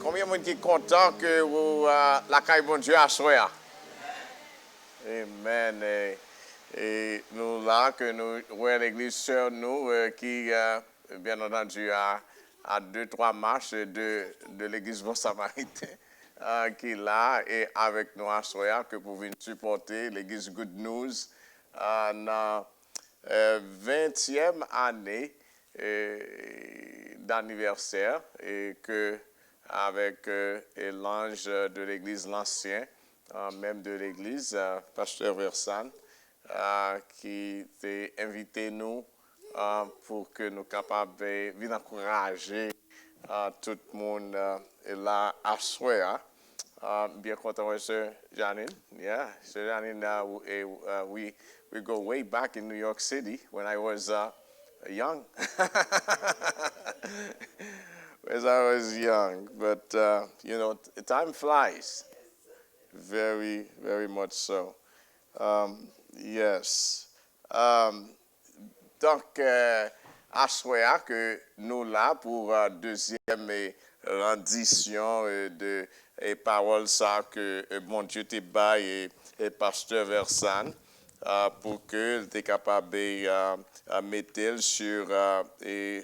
Combien de monde qui est content que vous, la caille bon Dieu a soya? Amen. Et nous là, que nous voyons l'église sœur, nous, qui, bien entendu, à 2-3 marches de l'église Bon Samaritain, qui est là et avec nous à soya, que pour venir supporter l'église Good News dans 20e année d'anniversaire et que avec l'ange de l'église l'Ancien, même de l'église, pasteur Versan, qui t'a invité nous pour que nous capables de venir encourager tout le monde là à soi. Bien content, Sir Janine. Yeah, Sir Janine, we go way back in New York City when I was young. As I was young, but you know, time flies. Very, very much so. Yes. Donc, à souhait que nous là pour deuxième rendition de paroles ça que mon Dieu te baille et pasteur Versan pour que tu es capable de mettre sur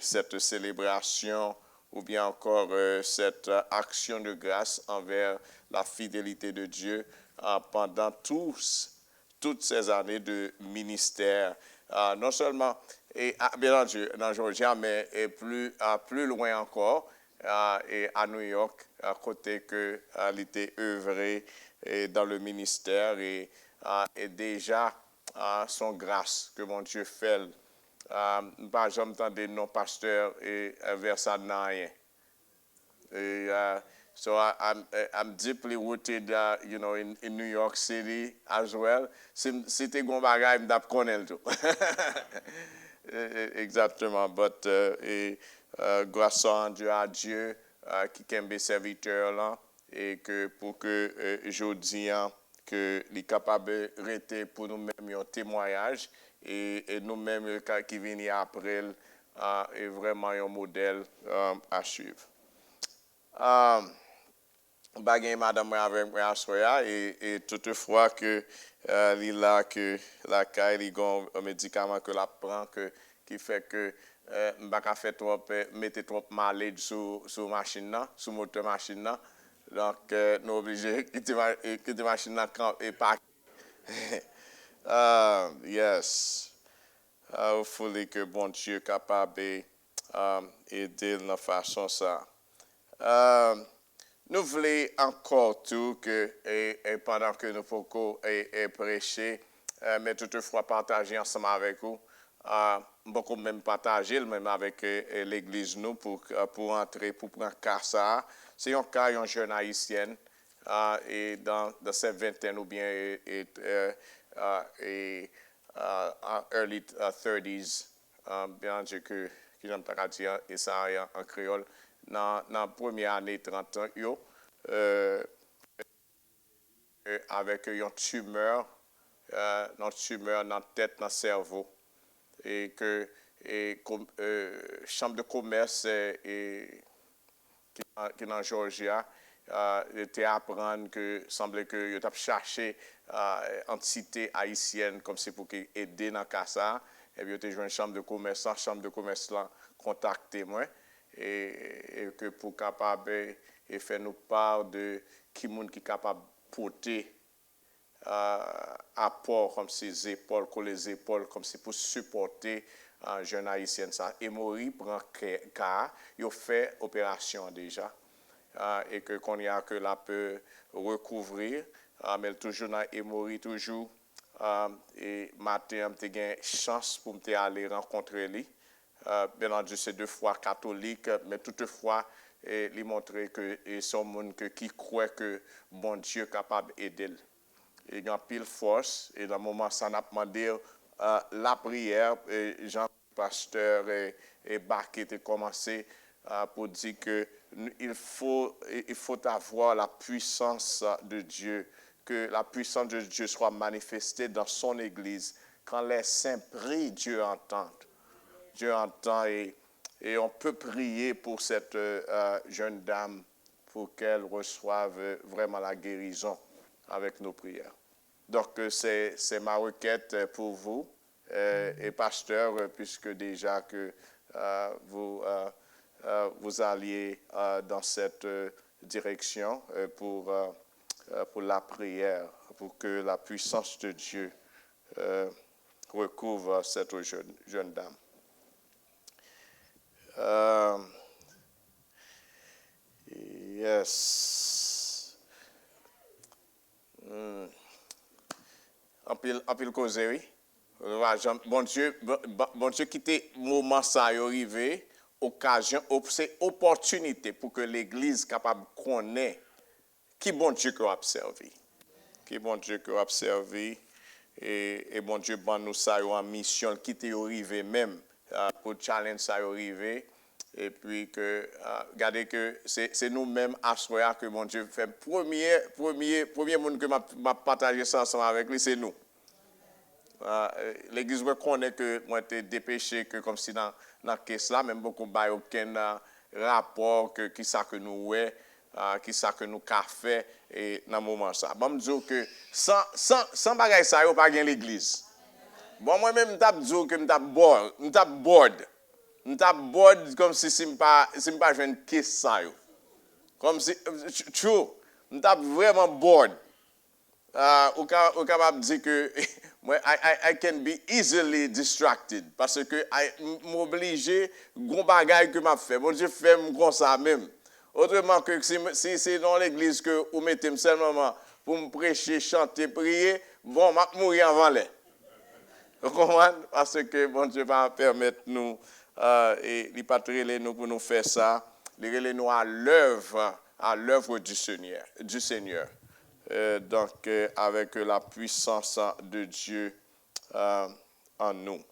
cette célébration ou bien encore cette action de grâce envers la fidélité de Dieu pendant toutes ces années de ministère, non seulement bien entendu dans Georgia, mais plus loin encore, et à New York, à côté que il était œuvré dans le ministère et déjà son grâce que mon Dieu fait. Par exemple, dans des non-pasteurs et vers ça, rien. So I'm deeply rooted, you know, in New York City as well. Si tu es un bagage, je ne connais exactement. But grâce à Dieu qui aime les serviteurs là, et que pour que je dis que les capables de rester pour nous-mêmes un témoignage et nous-mêmes qui viennent après est vraiment un modèle à suivre. Bagay madame avec moi à soya et toutefois que là que la caille un médicament que la prend qui fait que m'pa fait trop mettre trop malade sur machine là sur moteur machine là donc nous obligé quitter machine là et pas yes hopefully que bon Dieu capable aider de façon ça. Nous voulons encore tout que et pendant que nous pouvons prêcher, mais toutefois partager ensemble avec vous, beaucoup même partager même avec l'église nous pour entrer pour prendre cas. C'est un cas un jeune haïtien et dans ses vingtaines ou bien early 30s, bien que j'aime pas dire et ça en créole. Dans la première année 30 ans, avec une tumeur dans la tête, dans le cerveau. Et que chambre de commerce qui est en Georgia était à apprendre que semblait que tu as cherché entité haïtienne comme c'est pour aider dans le cas ça. Et puis tu as joué une chambre de commerce là contacté moi. Et que pour capable et faire nous part de qui monde qui capable porter apport comme ses épaules les épaules comme c'est pour supporter un jeune haïtien ça et Mori prend cas il fait opération déjà et que qu'on y a que la peut recouvrir mais toujours dans Emory toujours et matin tu gain chance pour me aller rencontrer lui. Bien entendu, c'est 2 fois catholique, mais toutefois, il montre que c'est un monde qui croit que bon Dieu est capable d'aider. Il y a pile force, et dans le moment, ça n'a pas demandé la prière, Jean Pasteur et Baquet ont commencé pour dire que il faut avoir la puissance de Dieu, que la puissance de Dieu soit manifestée dans son Église. Quand les saints prient, Dieu entend. Dieu entend et on peut prier pour cette jeune dame pour qu'elles reçoivent vraiment la guérison avec nos prières. Donc, c'est ma requête pour vous et pasteur, puisque déjà que vous alliez dans cette direction pour la prière, pour que la puissance de Dieu recouvre cette jeune dame. Yes. En pile causerie. Bon Dieu quitte moment ça arrivé, occasion, c'est opportunité pour que l'Église capable de connaître qui bon Dieu que a servi. Qui bon Dieu que a servi et bon Dieu ban nous ça en mission qui t'est arrivé même pour challenge ça arrivé et puis que regardez que c'est nous-mêmes à soi que bon Dieu fait premier monde que m'a partagé ça ensemble avec lui c'est nous. L'Église reconnaît que moi été dépêché que comme si dans caisse là même beaucoup pas aucun rapport que qui ça que nous ouais qui ça que nous qu'a fait et dans moment ça bon me dire que sans bagaille ça yo pas gain l'église bon moi même m't'a dire que m't'a board comme si c'est pas une caisse ça yo comme si true m't'a vraiment bored ou capable dire que moi I can be easily distracted parce que m'obligé gros bagaille que m'a fait bon Dieu fait comme ça même autrement que si c'est dans l'église que vous mettez seulement pour me prêcher chanter prier bon m'a mourir avant les vous comprenez parce que bon Dieu va permettre nous et il patrouiller nous pour nous faire ça les nous à l'œuvre du Seigneur. Donc, avec la puissance de Dieu en nous.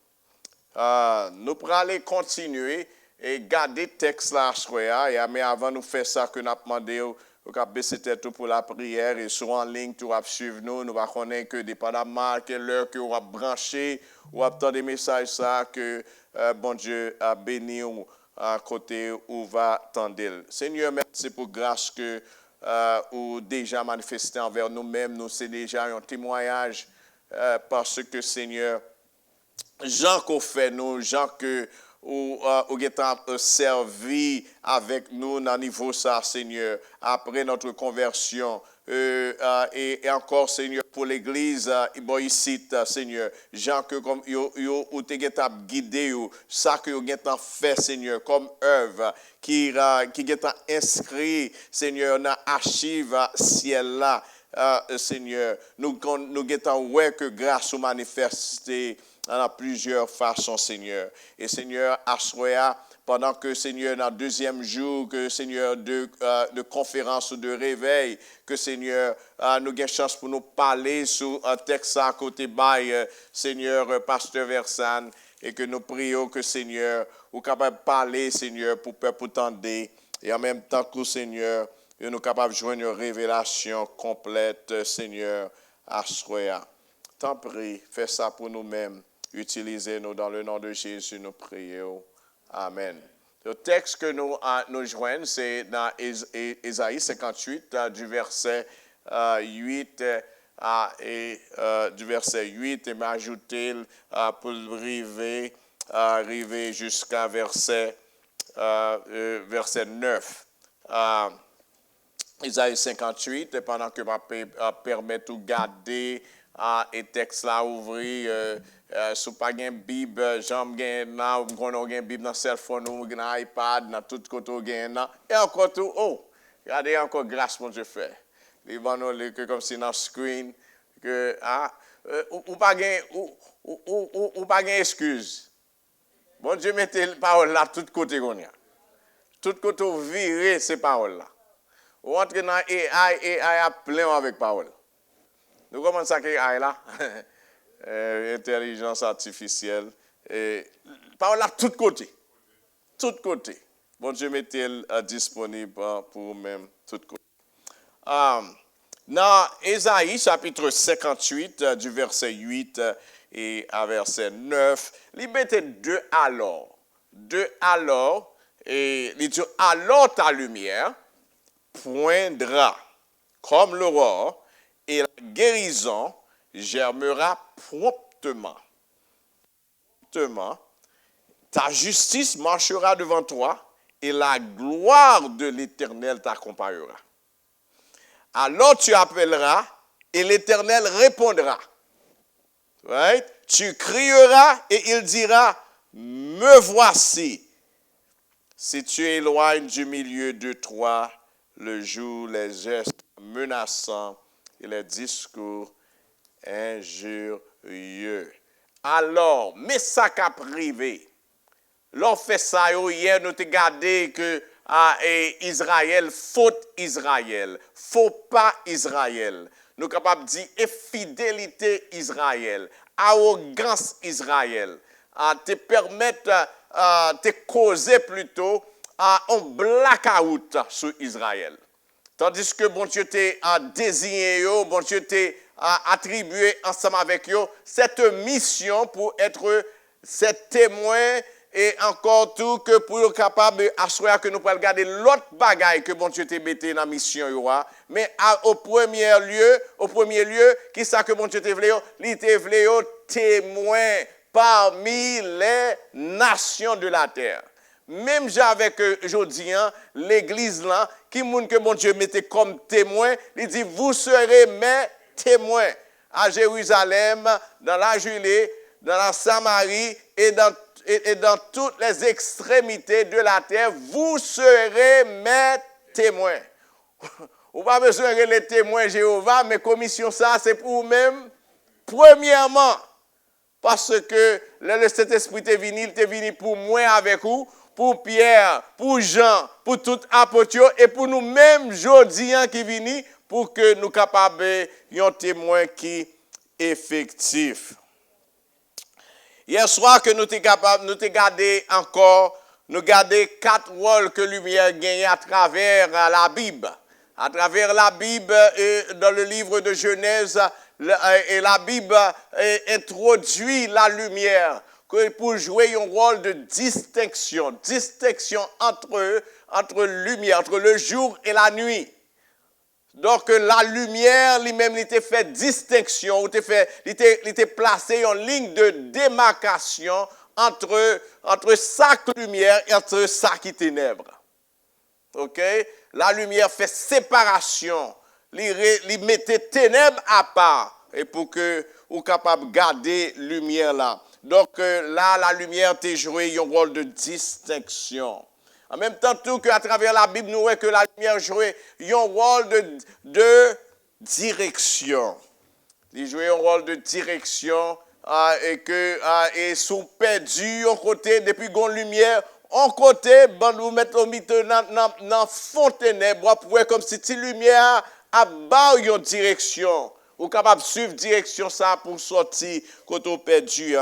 Nous pourrons aller continuer et garder le texte là, mais avant de faire ça, que nous avons demandé au baisser tête pour la prière et sur en ligne, tu vas suivre nous. Nous allons connaître que dépendamment de quelle heure que vous va brancher, ou attendre des messages ça, que bon Dieu a béni à côté où va tendre. Seigneur, merci pour grâce que ou déjà manifesté envers nous-mêmes, nous c'est déjà un témoignage parce que Seigneur, Jean qu'on fait nous, Jean que ou servi avec nous dans niveau ça, Seigneur, après notre conversion. Et encore, Seigneur, pour l'Église, ici, Seigneur, Jean que comme ou te guidé, ça que vous avez fait, Seigneur, comme œuvre, qui est inscrit, Seigneur, dans l'archive ciel là, Seigneur, nous ouais que grâce aux manifestés dans plusieurs façons, Seigneur. Et Seigneur, assoya, pendant que Seigneur, dans le deuxième jour, que Seigneur, de conférence ou de réveil, que Seigneur, nous avons chance pour nous parler sur un texte à côté bail, Seigneur, Pasteur Versan, et que nous prions que Seigneur, vous capable de parler, Seigneur, pour peuple tendre, et en même temps que Seigneur, nous sommes capables de joindre une révélation complète, Seigneur, assoya. T'en prie, fais ça pour nous-mêmes. Utilisez-nous dans le nom de Jésus, nous prions. Amen. Le texte que nous joignons, c'est dans Ésaïe 58, du verset 8 du verset 8, et m'ajouter pour arriver jusqu'à verset 9. Ésaïe 58, pendant que je permets de garder et texte là ouvrir si vous n'avez pas de Bible, j'aime bien, vous avez une Bible dans le cell phone, vous avez un iPad, dans tout côté, et encore tout, regardez encore grâce, mon Dieu fait. Les banaux, comme si dans le screen, que, ou pas de excuse. Bon Dieu, mettez les paroles là, tout côté, tout côté, virez ces paroles là. Vous entrez dans AI a plein avec paroles. Nous commençons à AI là. Intelligence artificielle. Par là, tout côté. Tout côté. Bon Dieu, mettez-le disponible pour même tout côté. Dans Ésaïe, chapitre 58, du verset 8 et à verset 9, il mettait deux alors. Deux alors, et il dit alors ta lumière poindra comme l'aurore, et la guérison germera promptement. Ta justice marchera devant toi, et la gloire de l'Éternel t'accompagnera. Alors tu appelleras, et l'Éternel répondra. Right? Tu crieras, et il dira, me voici. Si tu éloignes du milieu de toi le jour, les gestes menaçants et les discours injurieux. Alors, mais ça qu'a privé. L'on fait ça hier, nous te gardé que Israël, faute Israël, faut pas Israël. Nous sommes capables de dire infidélité Israël, arrogance Israël. Te permettre de causer plutôt un blackout sur Israël. Tandis que bon Dieu t'a désigné, bon Dieu t'a attribué ensemble avec eux cette mission pour être ces témoins et encore tout que pour être capable d'assurer que nous pouvons regarder l'autre bagaille que bon Dieu t'a mis dans la mission. Mais au premier lieu, qui ça que bon Dieu t'a voulu? Il t'a voulu témoin parmi les nations de la terre. Même avec aujourd'hui, l'église là, qui moun que bon Dieu mettait comme témoin, il dit vous serez mes témoins à Jérusalem, dans la Judée, dans la Samarie et dans toutes les extrémités de la terre, vous serez mes témoins. Vous n'avez pas besoin de les témoins Jéhovah, mais commission ça, c'est pour vous-même. Premièrement, parce que le Saint-Esprit est venu pour moi avec vous, pour Pierre, pour Jean, pour tout apôtre et pour nous-mêmes aujourd'hui qui viennent pour que nous capables d'être un témoin qui est effectif. Hier soir que nous sommes capables, nous garder encore, nous garder 4 rôles que lumière gagne à travers la Bible. À travers la Bible et dans le livre de Genèse, et la Bible introduit la lumière pour jouer un rôle de distinction entre lumière, entre le jour et la nuit. Donc la lumière, lui-même, il était fait distinction, il était placé en ligne de démarcation entre sa lumière et entre sa ténèbres. OK? La lumière fait séparation, il mettait ténèbres à part et pour que vous capable de garder lumière là. Donc là, la lumière t'a joué un rôle de distinction. En même temps, tout qu'à travers la Bible, nous voyons que la lumière jouait un rôle de direction. Il jouait un rôle de direction et que sont perdus en côté depuis qu'on lumière. En côté, ben nous mettons dans fontaine, pour comme si la lumière a bas une direction. Vous êtes capable de suivre direction ça pour sortir quand on perdu.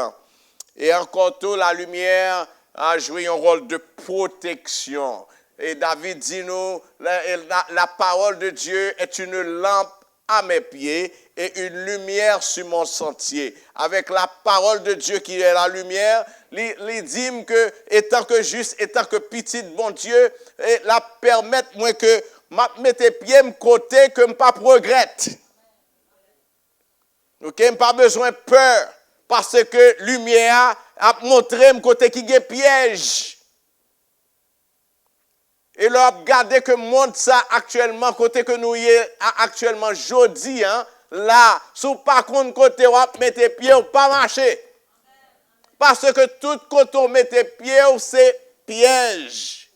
Et encore tout, la lumière a joué un rôle de protection. Et David dit nous, la parole de Dieu est une lampe à mes pieds et une lumière sur mon sentier. Avec la parole de Dieu qui est la lumière, il dit que, étant que juste, étant que petit bon Dieu, la permettre moi que je mette pieds de côté, que je ne pas regrette. Ok, je n'ai pas besoin de peur, parce que lumière a montré mon côté qui est piège. Et là, regardez que monde ça actuellement, côté que nous y est actuellement, jeudi, là, sous par contre côté où mettez pied ou pas marcher. Parce que tout côté où mettez pied c'est piège.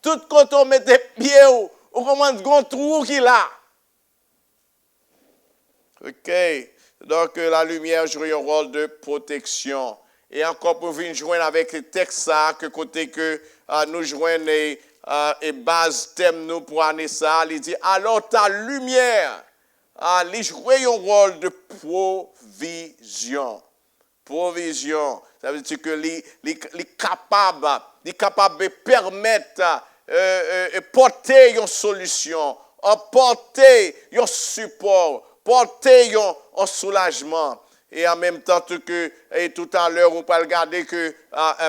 Tout côté où mettez pied ou comment un trou qui là. OK. Donc la lumière joue un rôle de protection. Et encore pour venir joindre avec le texte ça, que côté que nous joignons et base thème nous pour année ça, il dit alors ta lumière, il joue un rôle de provision. Provision, ça veut dire que il est capable de permettre porter une solution, porter un support, porter un soulagement. Et en même temps que et tout à l'heure, on peut regarder que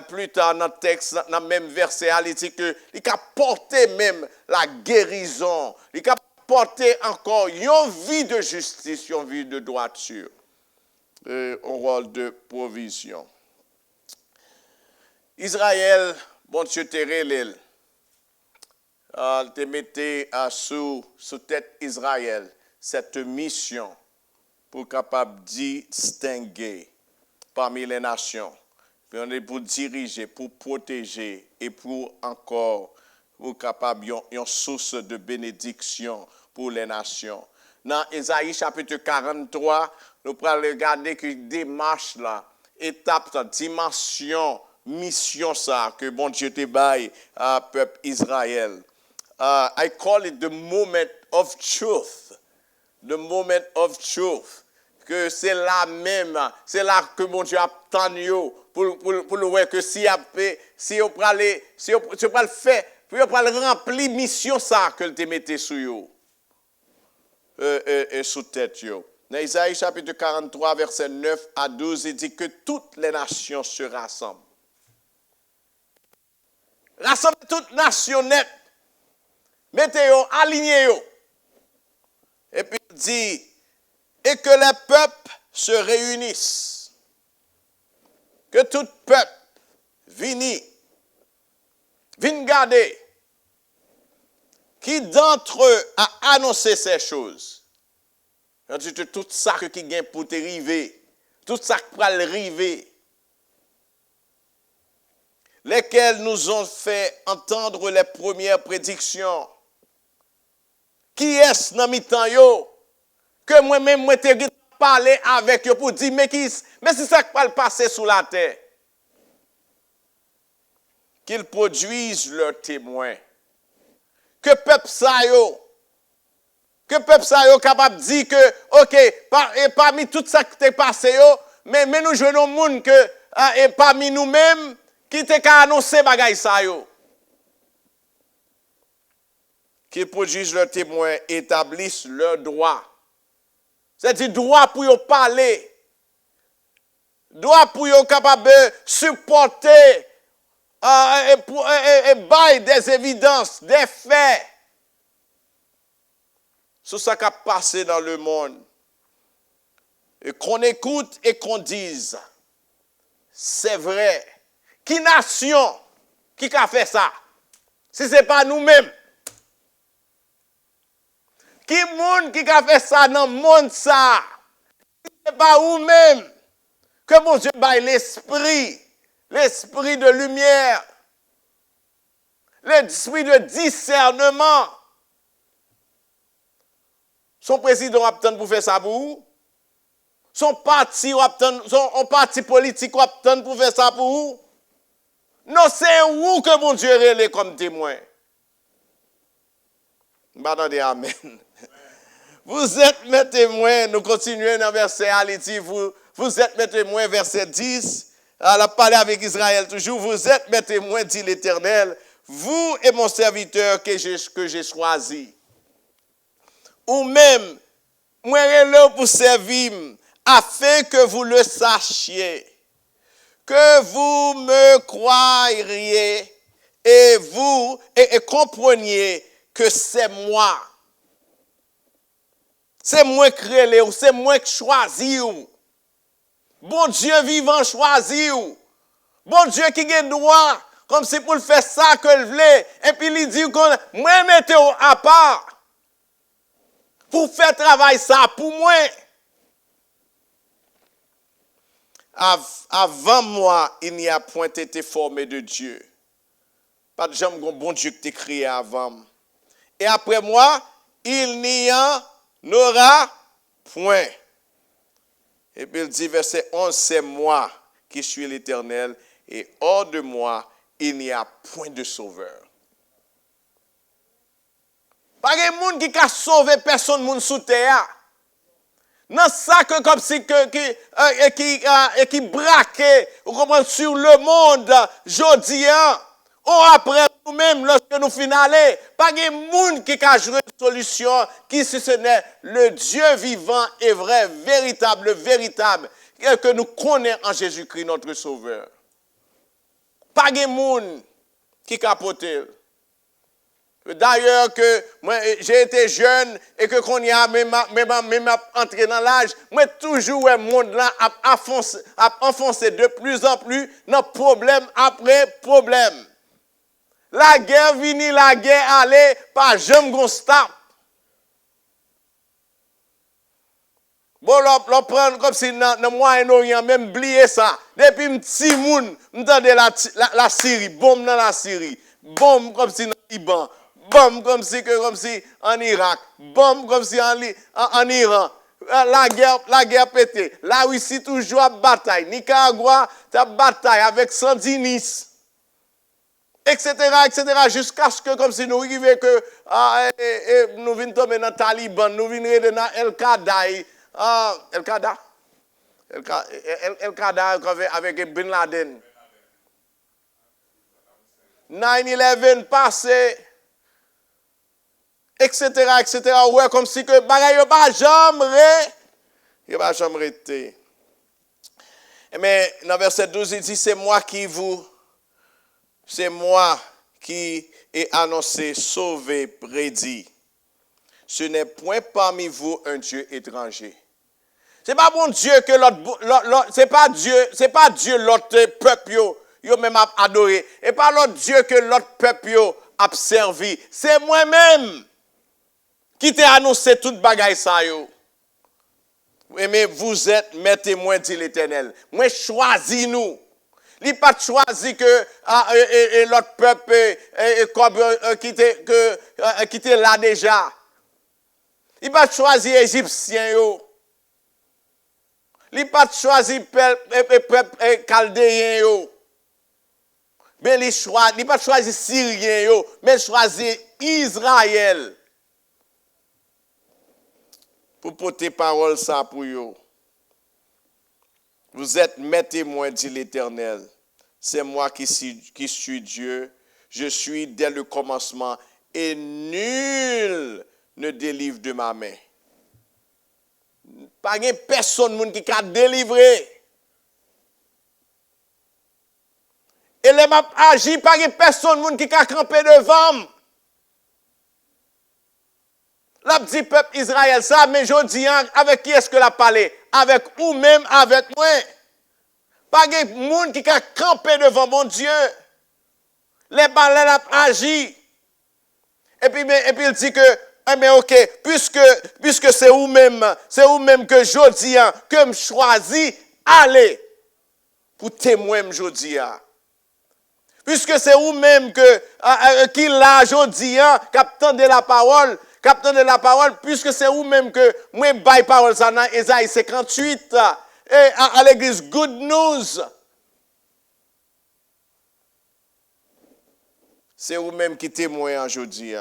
plus tard dans le texte, dans le même verset, il dit que il a porté même la guérison. Il a porté encore une vie de justice, une vie de droiture. Un rôle de provision. Israël, bon Dieu te relève. Te mettait sous tête Israël cette mission pour capable distinguer parmi les nations. Puis on est pour diriger, pour protéger et pour encore pour capable une source de bénédiction pour les nations. Dans Ésaïe chapitre 43, nous pourrons regarder que démarche là, étape, dimension, mission ça que bon Dieu te baille à peuple Israël. I call it the moment of truth. The moment of truth. Que c'est là même, c'est là que mon Dieu attend pour le voir que si on prend le faire, puis on prend le remplir mission ça que te mettez sous yo. Sous tête yo. Dans Isaïe chapitre 43 verset 9 à 12, il dit que toutes les nations se rassemblent. Rassemblez toutes nations nettes. Mettez-vous, alignez-vous. Et puis il dit, et que les peuples se réunissent. Que tout peuple vienne garder. Qui d'entre eux a annoncé ces choses? Tout ça qui vient pour te river. Tout ça qui va le river. Lesquels nous ont fait entendre les premières prédictions. Qui est-ce dans mi-temps yo? Que moi-même, moi, te parler avec eux pour dire, mais c'est ça qui va le passer sous la terre. Qu'ils produisent leurs témoins. Que peuple ça yo capable de dire que, ok, parmi tout ça qui t'est passé yo, mais nous jouons monde que, et parmi nous-mêmes, qui t'est annoncé bagay ça yo. Qu'ils produisent leurs témoins, établissent leurs droits. C'est-à-dire droit pour y parler. Droit pour y capable de supporter et bailler des évidences, des faits. Sur ce qui a passé dans le monde. Et qu'on écoute et qu'on dise, c'est vrai. Qui nation qui a fait ça? Si ce n'est pas nous-mêmes. Qui monde qui a fait ça dans le monde ça? Si ce n'est pas vous-même. Que mon Dieu baille l'esprit de lumière, l'esprit de discernement. Son président obtient pour faire ça pour vous. Son parti politique obtient pour faire ça pour vous. Non, c'est vous que mon Dieu relève comme témoin. Attendez, amen. Vous êtes mes témoins. Nous continuons dans verset Aliti. Vous êtes mes témoins, verset 10. Elle a parlé avec Israël toujours. Vous êtes mes témoins, dit l'Éternel. Vous et mon serviteur que j'ai choisi. Ou même, moi là pour servir, afin que vous le sachiez, que vous me croiriez et vous et compreniez que c'est moi. C'est moi qui créé ou c'est moi qui choisis ou. Bon Dieu vivant choisi ou. Bon Dieu qui a droit, comme si pour le faire ça que le voulait. Et puis il dit que moi mettez à part. Pour faire travail ça pour moi. Avant moi, il n'y a point été formé de Dieu. Pas de jamais un bon Dieu qui t'a créé avant. Et après moi, il n'y en aura point. Et puis il dit, verset 11, c'est moi qui suis l'Éternel, et hors de moi, il n'y a point de sauveur. Pas de monde qui a sauvé personne monde sous terre. Non ça que comme si qui braquait sur le monde jodi ou après nous-mêmes lorsque nous finalons. Pas de monde qui a joué une solution qui si ce n'est le Dieu vivant et vrai, véritable, que nous connaissons en Jésus-Christ notre Sauveur. Pas de monde qui capote. D'ailleurs, que moi, j'ai été jeune et que qu'on y a même entré dans l'âge, moi toujours le monde là a enfoncé de plus en plus dans problème après problème. La guerre vini, la guerre allait, pas jamais qu'on stop. Bon, l'on prend comme si dans le Moyen-Orient, même oublier ça. Depuis un petit monde, m'entendez la Syrie, bombe dans la Syrie, bombe comme si dans le Liban, bombe comme si en Irak, bombe comme si en Iran. La guerre pété. La Russie toujours à bataille. Nicaragua, ta bataille avec Sandinis. Etc., jusqu'à ce que, comme si nous arrivions que nous venons tomber dans le Taliban, nous venons dans El-Qaeda, El-Qaeda avec Bin Laden. 9/11 passé, etc., ouais, comme si que bagaille yo pas jamais été. Mais dans verset 12, il dit, c'est moi qui ai annoncé, sauvé, prédit. Ce n'est point parmi vous un Dieu étranger. C'est pas bon Dieu que l'autre c'est pas Dieu l'autre peuple yo même a adoré et pas l'autre Dieu que l'autre peuple a servi. C'est moi-même qui t'ai annoncé toute bagaille ça yo. Mais vous êtes mes témoins, dit l'Éternel. Moi choisis nous. Il pas choisi que l'autre peuple qui était là déjà. Il pas choisi Égyptien yo. Il pas choisi peuple chaldéen yo. Mais il pas choisi Syrien yo, mais choisi Israël. Pour porter parole ça pour yo. Vous êtes mes témoins, dit l'Éternel. C'est moi qui suis Dieu. Je suis dès le commencement et nul ne délivre de ma main. Pas de personne qui a délivré. Et les m'a agi, pas de personne qui a campé devant. La dit peuple Israël ça, mais je dis avec qui est-ce que la parlé? Avec ou même avec moi. Pas de monde qui a campé devant mon Dieu. Les balais a agi. Et puis il dit que mais OK, puisque c'est vous-même que je dis que me choisis, allez pour témoin je dis. Puisque c'est vous-même qui l'a je dis captant de la parole, puisque c'est vous-même que moi bail parole ça dans Ésaïe 58 et à l'église Good News. C'est vous-même qui témoignez aujourd'hui.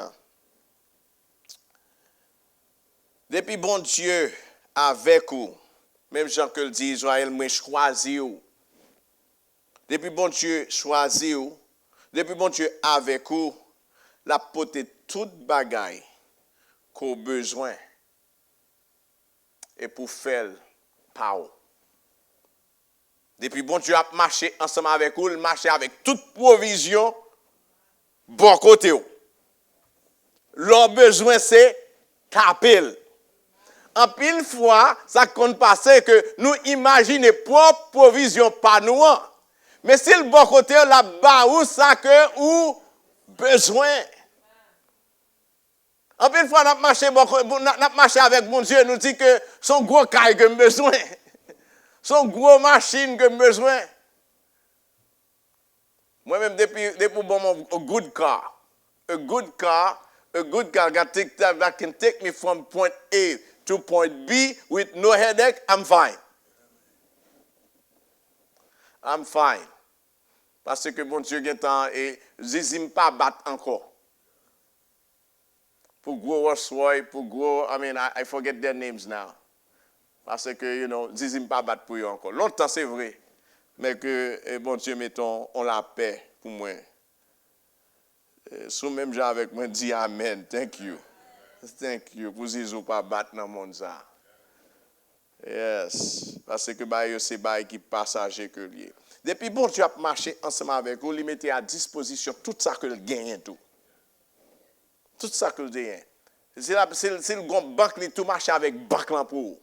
Depuis bon Dieu avec vous, même Jean que le dit Israël, moi choisi vous. Depuis bon Dieu choisi vous, depuis bon Dieu avec vous, la porter toute bagaille qu'on a besoin et pour faire par vous. Depuis bon Dieu a marché ensemble avec vous, il marche avec toute provision bon côté. Leur besoin c'est capel. En pile fois, ça compte passer que nous imaginons propre provision par nous. Mais si le bon côté la bas ou ça que ou besoin. En pile fois, nous marché avec mon Dieu, nous dit que son gros caille que besoin. Son gros machine que besoin. Moi-même, depuis bon, a good car that can take me from point A to point B with no headache, I'm fine. I'm fine. Parce que mon Dieu temps et zizim pas battre encore. Pour gros Rolls-Royce, pour gros, I forget their names now. Parce que, zizim pas battre pour eux encore. Longtemps c'est vrai. Mais que, bon Dieu, mettons, on la paix pour moi. Sous même gens avec moi, dis Amen. Thank you. Pour zizou pas battre dans le monde ça. Yes. Parce que bah, c'est bah qui passager que lié. Depuis bon Dieu a marché ensemble avec vous, il mettait à disposition tout ça que le gagne tout. Tout ça que le gagne. C'est le grand banque qui tout marche avec banque là pour.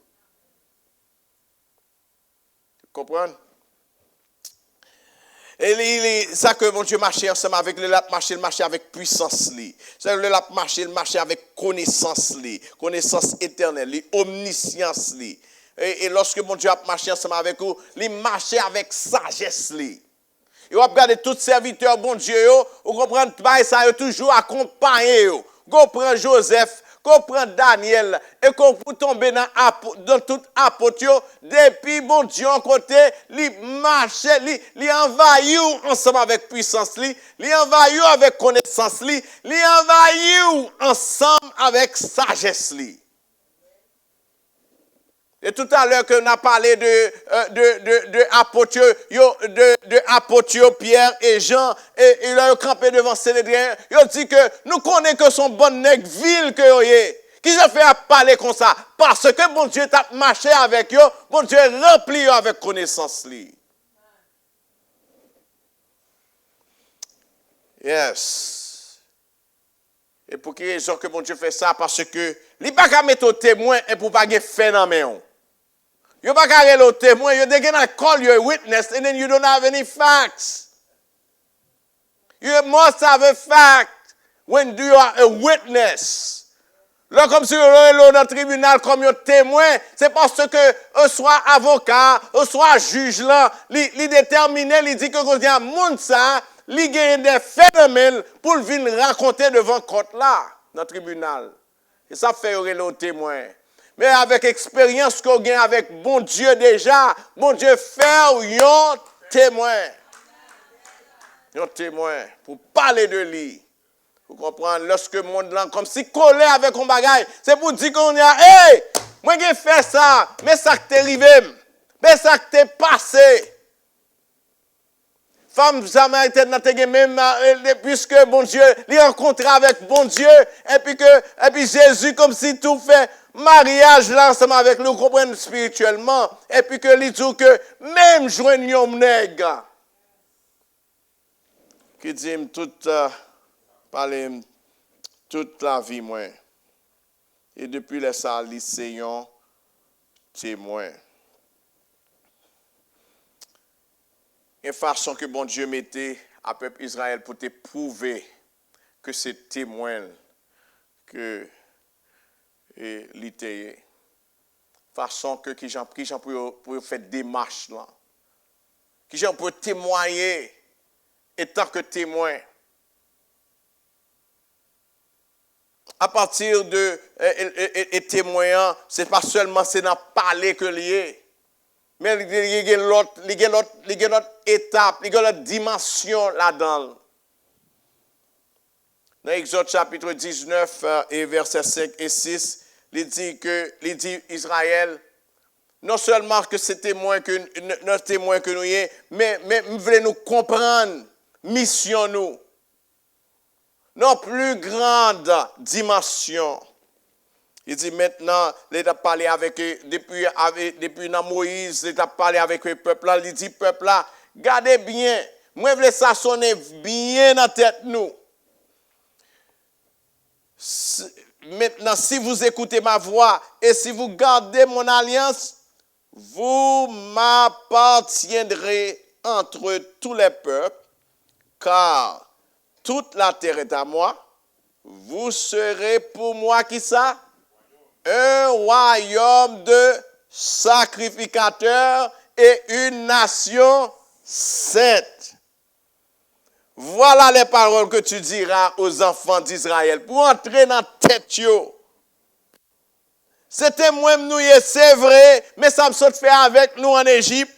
Tu comprends? Et ça que mon Dieu marchait ensemble avec le marché avec puissance li. C'est le marché avec connaissance li, connaissance éternelle, li, omniscience li. Et lorsque mon Dieu a marché ensemble avec vous, il marchait avec sagesse li. Et vous regardez tous serviteurs bon Dieu, vous comprenez pas ça toujours accompagné yo. Go prend Joseph, qu'on prend Daniel et qu'on peut tomber dans tout apôtre depuis bon Dieu en côté, li marche, li envahit ensemble avec puissance li envahit avec connaissance li envahit ensemble avec sagesse li. Et tout à l'heure qu'on a parlé de apôtres Pierre et Jean, et il a campé devant Sénédrien, il a dit que nous connaissons que son bon nègre ville que yo est. Qui se fait parler comme ça? Parce que bon Dieu t'a marché avec eux, bon Dieu rempli eux avec connaissance li. Yes. Et pour quelle raison que bon Dieu fait ça? Parce que il pas qu'à mettre au témoin et pour pas faire phénomène. You pas carré le témoin, you they gonna call you a witness and then you don't have any facts. You must have a fact when you are a witness. Là, comme si vous êtes dans le tribunal comme un témoin, c'est parce que soit avocat, soit juge là, il détermine, il dit que quand il y a un monde ça, il gagne des phénomènes pour venir raconter devant court là, dans le tribunal. Et ça fait le témoin. Mais avec expérience qu'on gagne avec bon Dieu déjà, bon Dieu fait un témoin. Un témoin pour parler de lui. Vous comprenez? Lorsque le monde là, comme si collé avec un bagage, c'est pour dire qu'on y a, hey, moi j'ai fait ça, mais ça qui t'est arrivé, mais ça qui t'est passé. Femme samaritaine n'a pas même, puisque bon Dieu, les rencontré avec bon Dieu, et puis Jésus, comme si tout fait mariage là ensemble avec nous, comprendre spirituellement, et puis que lui dit que même joignons un nègre, qui dit parler toute la vie, moi, et depuis les salis, c'est un témoin. Une façon que bon Dieu mettait à peuple Israël pour te prouver que c'est témoin que l'ité. Façon que qui j'en pour faire démarche là. Qui j'en pour témoigner étant que témoin. À partir de témoignant, c'est pas seulement c'est dans parler que lié. Mais il y a l'autre étape, il y a l'autre dimension là-dedans. Dans Exode chapitre 19 et versets 5 et 6, il dit Israël, non seulement que c'est témoin que nous y est, mais il voulait nous comprendre, mission nous. Non plus grande dimension. Il dit maintenant, il a parlé avec depuis Moïse, il a parlé avec le peuple là, il dit peuple là, gardez bien, moi je veux ça sonner bien dans tête nous. Maintenant, si vous écoutez ma voix et si vous gardez mon alliance, vous m'appartiendrez entre tous les peuples, car toute la terre est à moi. Vous serez pour moi qui ça? Un royaume de sacrificateurs et une nation sainte. Voilà les paroles que tu diras aux enfants d'Israël pour entrer dans la tête. C'était moi, nous, c'est vrai, mais ça me saute fait avec nous en Égypte.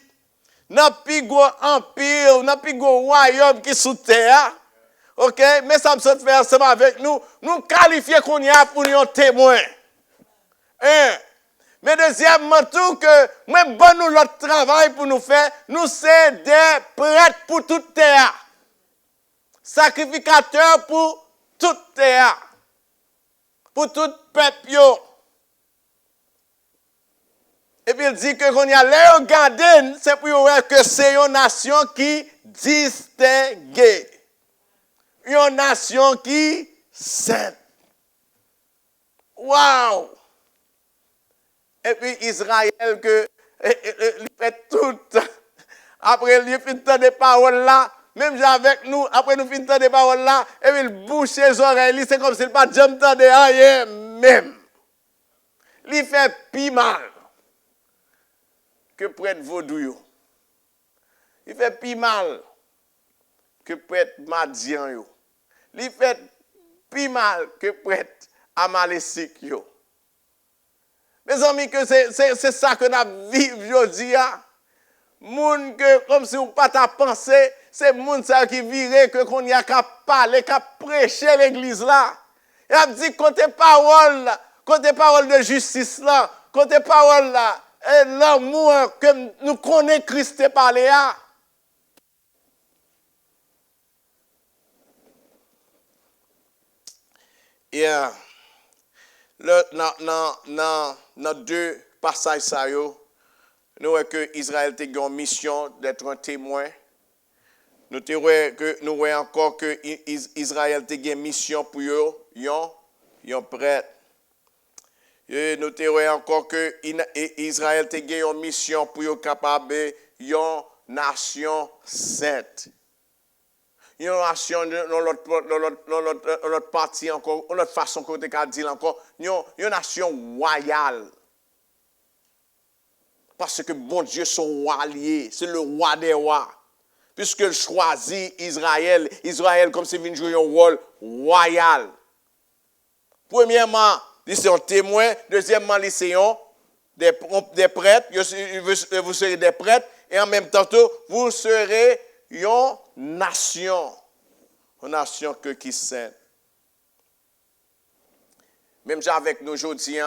N'a plus gros empire, n'a plus gros royaume qui est sous terre. OK? Mais ça me saute fait ensemble avec nous. Nous qualifier qu'on y a pour nous témoin. Mais deuxièmement, tout que, moi, bon, nous, notre travail pour nous faire, nous, c'est des prêtres pour toute terre. Sacrificateurs pour toute terre. Pour tout peuple. Et puis il dit que quand il y a l'air regardé, c'est pour voir que c'est une nation qui distingue. Une nation qui sainte. Waouh! Et puis Israël, il fait tout. Après, il fait des paroles là. Même avec nous, après nous finissons des paroles là, et puis il bouche les oreilles, c'est comme s'il pas jamais entendu rien même. Il fait plus mal que prêtre vaudou. Il fait plus mal que prêtre madian. Il fait plus mal que prêtre amalécique. Mes amis, que c'est ça que nous vivons aujourd'hui. Moun que comme si on pas ta pensée, c'est moun ça qui virait que qu'on y a qu'à parler, qu'à prêcher l'église là. Et a dit côté parole de justice là, côté parole là, et l'amour que nous connaissons Christ parler là. Et dans deux passages ça yo, nous voyons que Israël a une mission d'être un témoin. Nous voyons encore que Israël a une mission pour un prêtre. Et nous voyons encore que Israël a une mission pour être capable une nation sainte. Une nation dans l'autre partie encore, dans l'autre façon qu'on a dit encore, une nation royale. Parce que bon Dieu, son roi allié, c'est le roi des rois. Puisqu'il choisit Israël comme s'il vient jouer un rôle royal. Premièrement, c'est un témoin. Deuxièmement, c'est des prêtres. Vous serez des prêtres. Et en même temps, vous serez une nation. Une nation qui est sainte. Même avec nous aujourd'hui,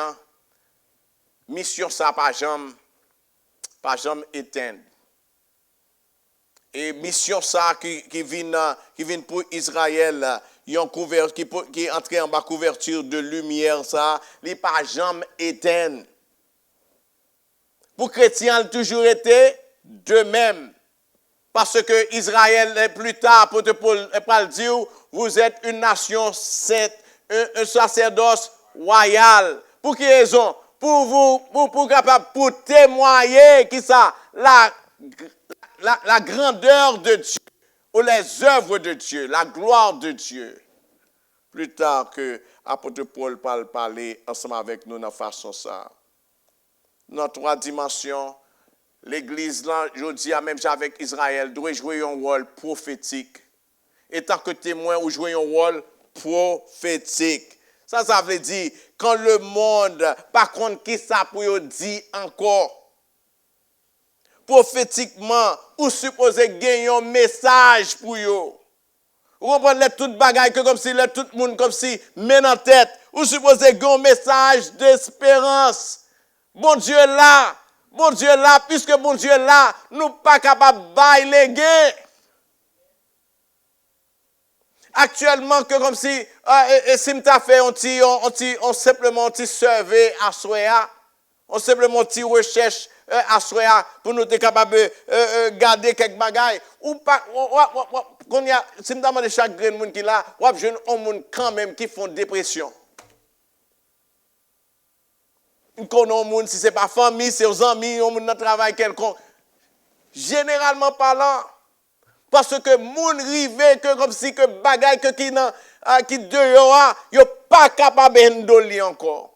mission ça pas jamais éteindre. Et mission ça qui vient pour Israël, qui est entré en bas couverture de lumière ça, il pas jamais éteindre. Pour chrétiens, il a toujours été de même. Parce que Israël, plus tard, pour le dire, vous êtes une nation sainte, un sacerdoce royal. Pour quelle raison? Pour témoigner qui ça, la grandeur de Dieu, ou les œuvres de Dieu, la gloire de Dieu. Plus tard que l'apôtre Paul parler ensemble avec nous dans la façon ça. Dans trois dimensions, l'Église, là, je dis même avec Israël, doit jouer un rôle prophétique. Et tant que témoin, vous jouez un rôle prophétique. Ça veut dire, quand le monde, par contre, qui ça pour dire encore? Prophétiquement, vous supposez gagner un message pour vous. Vous comprenez tout bagaille que comme si tout le monde comme si mène en tête. Vous supposez gagner un message d'espérance. Bon Dieu là, puisque bon Dieu là, nous pas capables de bailler les gains. Actuellement, que comme si m'ta fait on simplement survey à Soya, on simplement recherche à Soya pour nous être capable de garder quelques bagailles. Ou pas, si m'ta demande chaque grain monde qui là, ou jeune monde quand même qui font dépression. Nous connaissons monde si c'est pas famille, c'est aux amis, on monde dans travail quelconque. Généralement parlant, parce que moun rive que comme si que bagay que qui dehors yo pas capable d'endoli encore.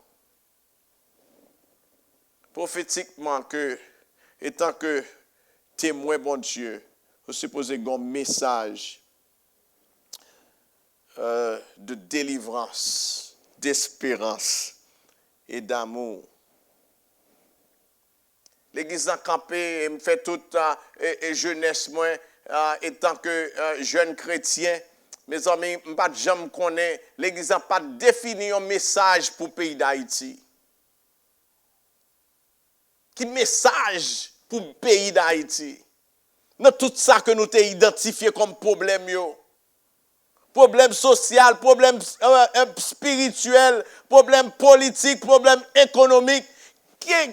Prophétiquement que étant que témoin bon Dieu, vous supposez un message de délivrance, d'espérance et d'amour. L'église a campé, me fait toute jeunesse moi étant que jeune chrétien, mes amis, je ne sais jamais connaître, l'Église n'a pas défini un message pour le pays d'Haïti. Quel message pour le pays d'Haïti? Dans tout ça que nous avons identifié comme problème, problème social, problème spirituel, problème politique, problème économique,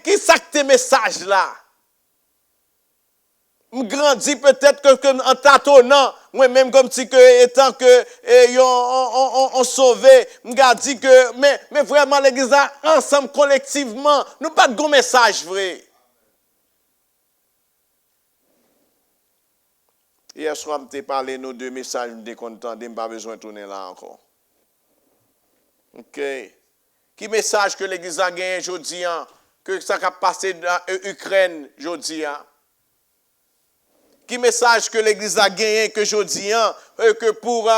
qui ça que tes messages là? Je grandis peut-être que en tâtonnant, moi-même comme si que étant que on sauvé, je dis que mais vraiment l'église là, ensemble collectivement, nous pas de bon message vrai. Hier soir, je t'ai parlé de nos deux messages, je suis content, je n'ai pas besoin de tourner là encore. OK. Qui message que l'église a gagné aujourd'hui, que ça a passé dans l'Ukraine aujourd'hui? Qui message que l'église a gagné que aujourd'hui, que pour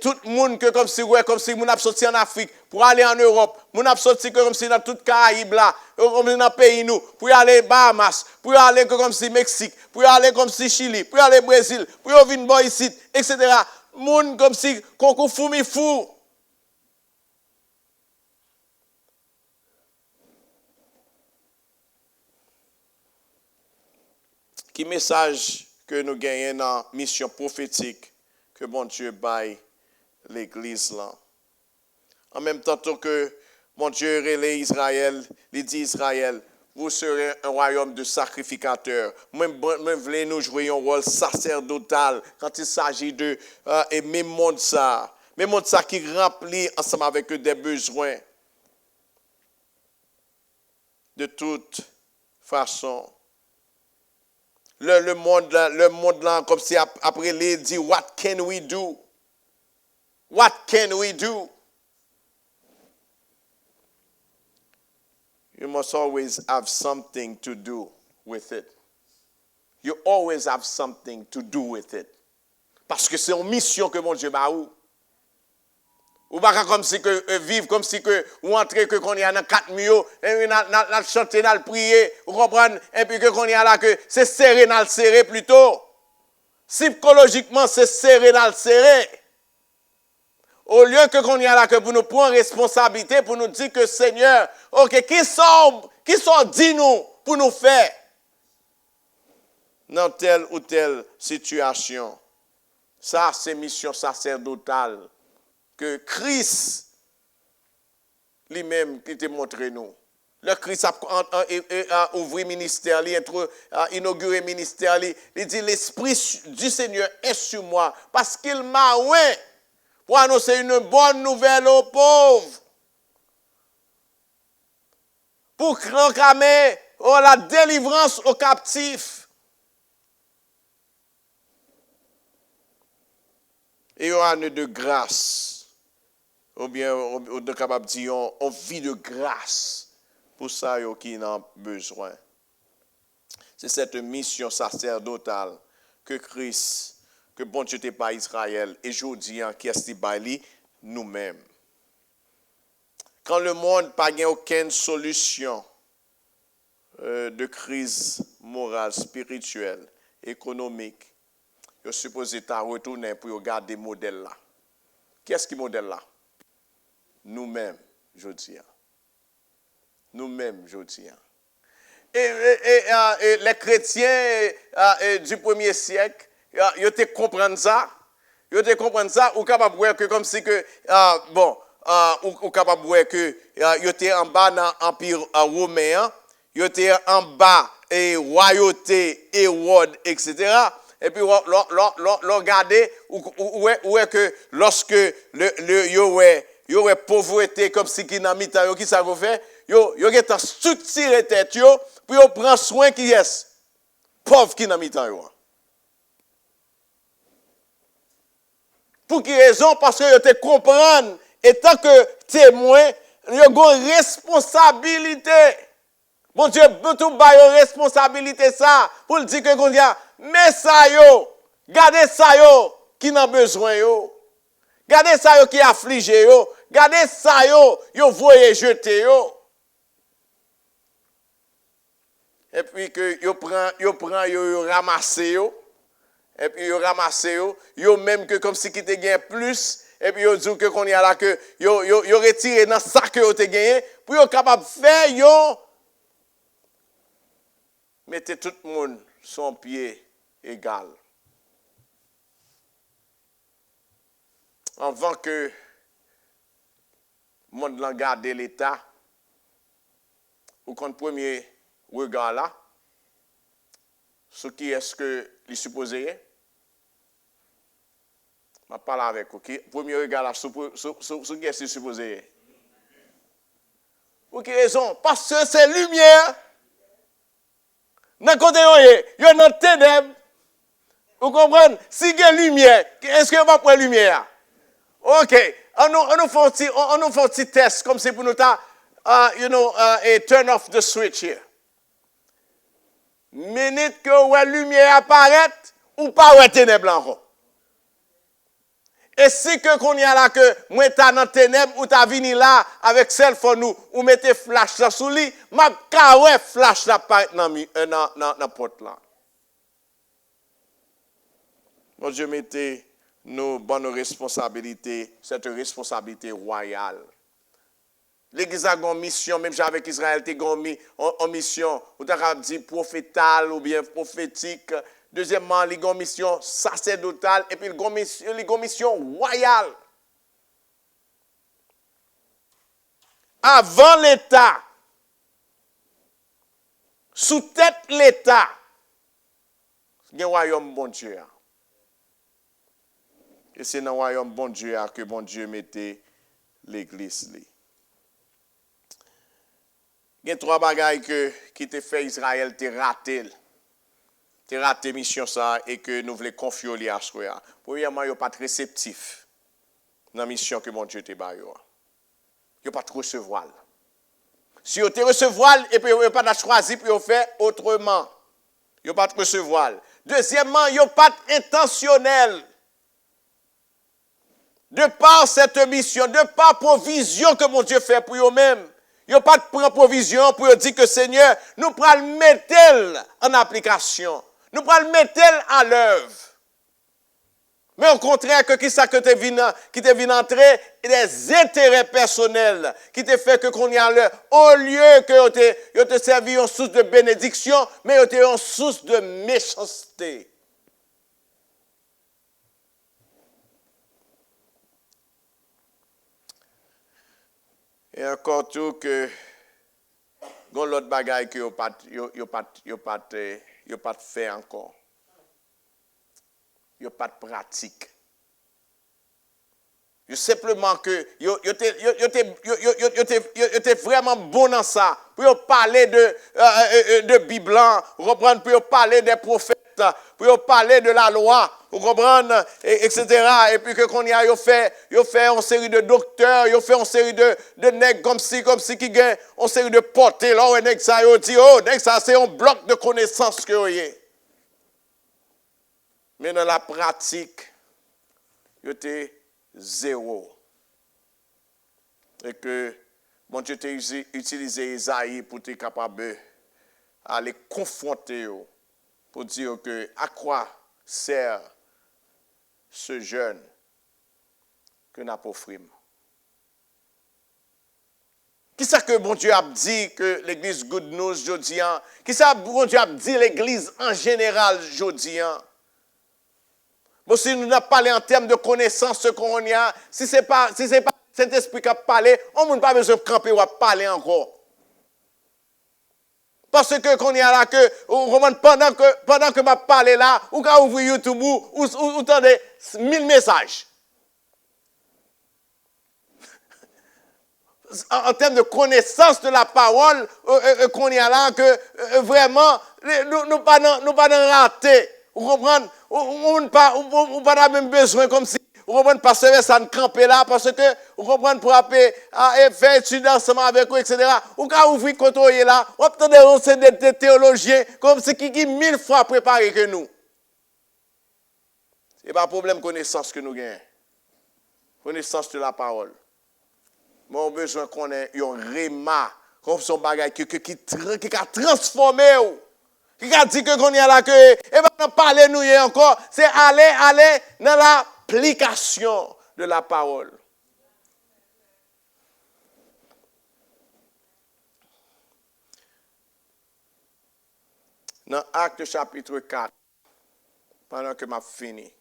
tout le monde que comme si mon a sorti en Afrique pour aller en Europe, mon a sorti comme si dans toute Caraïbe là, comme dans le pays nous, pour aller Bahamas, pour aller comme si Mexique, pour aller comme si Chili, pour aller Brésil, pour venir ici, etc. Monde comme si concours fourmi fou. Qui message que nous gagnons dans la mission prophétique que bon Dieu baille l'église là. En même temps que mon Dieu relève Israël, il dit Israël, vous serez un royaume de sacrificateurs. Même voulez nous jouer un rôle sacerdotal quand il s'agit de et même monde ça qui remplit ensemble avec eux des besoins de toute façon. Le monde là, comme si après il dit, what can we do? What can we do? You must always have something to do with it. You always have something to do with it. Parce que c'est une mission que mon Dieu m'a eu. Ou pas comme si que vivre comme si que ou entrer que qu'on y a dans 4 murs et n'a chanter n'a prier ou comprendre et puis que qu'on y a là que c'est serré n'a serré plutôt psychologiquement c'est serré n'a serré au lieu que qu'on y a là que pour nous prendre responsabilité pour nous dire que Seigneur OK qui sont dit nous pour nous faire dans telle ou telle situation. Ça c'est mission sacerdotale que Christ lui-même qui t'a montré nous. Le Christ a ouvert ministère, a inauguré ministère, il dit l'Esprit du Seigneur est sur moi parce qu'il m'a oint pour annoncer une bonne nouvelle aux pauvres. Pour proclamer la délivrance aux captifs. Et on a de grâce. Ou bien, on est capable de dire, on vit de grâce pour ça qui en a besoin. C'est cette mission sacerdotale que Christ, que bon Dieu n'était pas Israël, et je dis, qui est nous-mêmes. Quand le monde n'a pas aucune solution de crise morale, spirituelle, économique, il est supposé retourner pour regarder le modèle là. Qui est-ce qui modèle là? Nous-mêmes, je dis. Nous-mêmes, je dis. Et les chrétiens du 1er siècle, ils ont compris ça. Ils ont compris ça, ou capable de voir que comme si que, ou capable de voir que ils étaient en bas dans l'Empire romain, ils étaient en bas et royauté, Hérode, etc. Et puis, regardez, où est que lorsque il y aurait pauvreté comme si qui n'a mis ta qui ça fait yo est structuré tête yo pour yo prendre soin qui est pauvre qui n'a mis ta yo pour qui raison parce que yo te comprendre et tant que témoin yo une responsabilité bon Dieu tout ba yo responsabilité ça pour dire que qu'on dit mais ça yo gardez ça yo qui n'a besoin yo gardez ça yo qui affligé yo gardez ça yo voyez jeter yo. Et puis que yo prend yo ramasser yo. Et puis yo ramasser yo même que comme si qui te gagne plus et puis yo dit que qu'on y a là que yo retirer dans ça que yo te gagné pour yo capable faire yo mettez tout le monde son pied égal. Avant que le monde garde l'État, Ou quand premier regard là, ce qui est-ce que il supposé? Je parle avec vous. Premier regard là, ce qui est-ce que supposé? Pour quelle raison? Parce que c'est lumière. Dans le côté, il y a une ténèbres. Vous comprenez? Si il y a lumière, est-ce qu'on va prendre lumière? OK. On nous fait un petit test comme si pour nous turn off the switch here. Minute que la lumière apparaît, ou pas ouais ténèbres encore. Et si que qu'on y a là que moi t'as dans ténèbres ou t'as venu là avec celle pour nous ou mettez flash là sous lui, m'a ka ouais flash là pas dans porte là. Mon Dieu mettez nos bonnes responsabilités, cette responsabilité royale. L'Église a une mission, même avec Israël, tu as une mission, ou tu as dit prophétale ou bien prophétique. Deuxièmement, il y a une mission sacerdotale et puis il y a une mission royale. Avant l'État, sous tête l'État, il y a un royaume bon Dieu. Et c'est dans le royaume bon Dieu que bon Dieu mettait l'Église. Il y a trois bagailles qui te fait Israël te raté. Te raté mission ça et que nous voulons confier à ce soir. Premièrement, ils ne sont pas réceptifs dans la mission que mon Dieu te bat. Ils ne pas recevoir. Si ils te recevoir et puis ils ne pas choisi puis ils fait autrement. Ils ne pas recevoir. Deuxièmement, ils ne pas intentionnel. De par cette mission, de par provision que mon Dieu fait pour eux-mêmes. Il n'y a pas de provision pour dire que Seigneur, nous prenons le mettre en application. Nous prenons le mettre à l'œuvre. Mais au contraire, que qui ça que qui te vient entrer, des intérêts personnels qui te fait que qu'on y a l'heure. Au lieu que te servi en source de bénédiction, mais tu es en source de méchanceté. Et encore tout que l'autre bagaille que yo pas fait encore. Yo pas de pratique. Yo simplement que yo était vraiment bon dans ça. Pour parler de Bible, reprendre pour parler des prophètes, pour parler de la loi, vous comprenez, etc. Et puis que qu'on y a, yo fait une série de docteurs, yo fait une série de nègres comme si qui gagne une série de portées là, un nègre ça yo dit nègre ça c'est un bloc de connaissances que yo y. Mais dans la pratique, yo était zéro. Et que mon Dieu t'a utilisé Isaïe pour être capable d'aller confronter pour dire que à quoi sert ce jeune que n'a pas offert. Qui ça que bon Dieu a dit que l'église Good News jodian? Qui ça bon Dieu a dit l'église en général jodian? Bon, si nous n'avons pas parlé en termes de connaissance ce qu'on y a, si c'est pas cet esprit qui a parlé, on n'a pas besoin de camper ou de parler encore. Parce que qu'on y a là que pendant que m'a parlé là, ou quand ouvrir YouTube ou entendez 1000 messages. En termes de connaissance de la parole qu'on y a là que vraiment nous pas dans raté. Vous comprenez? On pas même besoin comme si vous comprenez pas ça ne camper là parce que vous comprenez pour faire études ensemble avec vous etc. Ou quand ouvrir côté là, on entend des théologiens comme si qui 1000 fois préparés que nous. C'est pas problème connaissance que nous gagnons. Connaissance de la parole. Mais on a besoin qu'on ait un réma comme son bagage qui a transformé. Qui a dit que qu'on y a là que et va parler nous encore, c'est aller dans l'application de la parole. Dans Actes chapitre 4, pendant que m'a fini.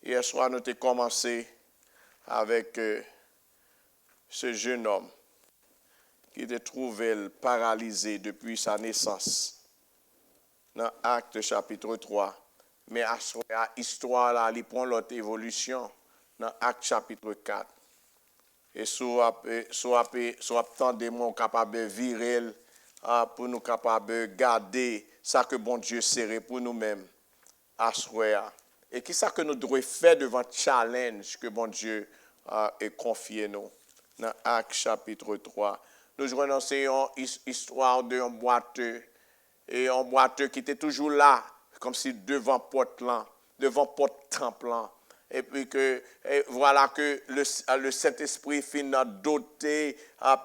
Hier soir nous avons commencé avec ce jeune homme qui était trouvé paralysé depuis sa naissance. Dans Actes chapitre 3. Mais à l'histoire là, il prend l'autre évolution dans Actes chapitre 4. Et soit attendez mon capable de virer pour nous capable de garder ça que bon Dieu serait pour nous-mêmes à soir. Et qui ça que nous devons faire devant le challenge que bon Dieu a confié nous. Dans Actes chapitre 3. Nous jouons histoire d'un boiteux. Et un boiteux qui était toujours là, comme si devant porte là, devant porte temple là. Et puis voilà que le Saint-Esprit finit doter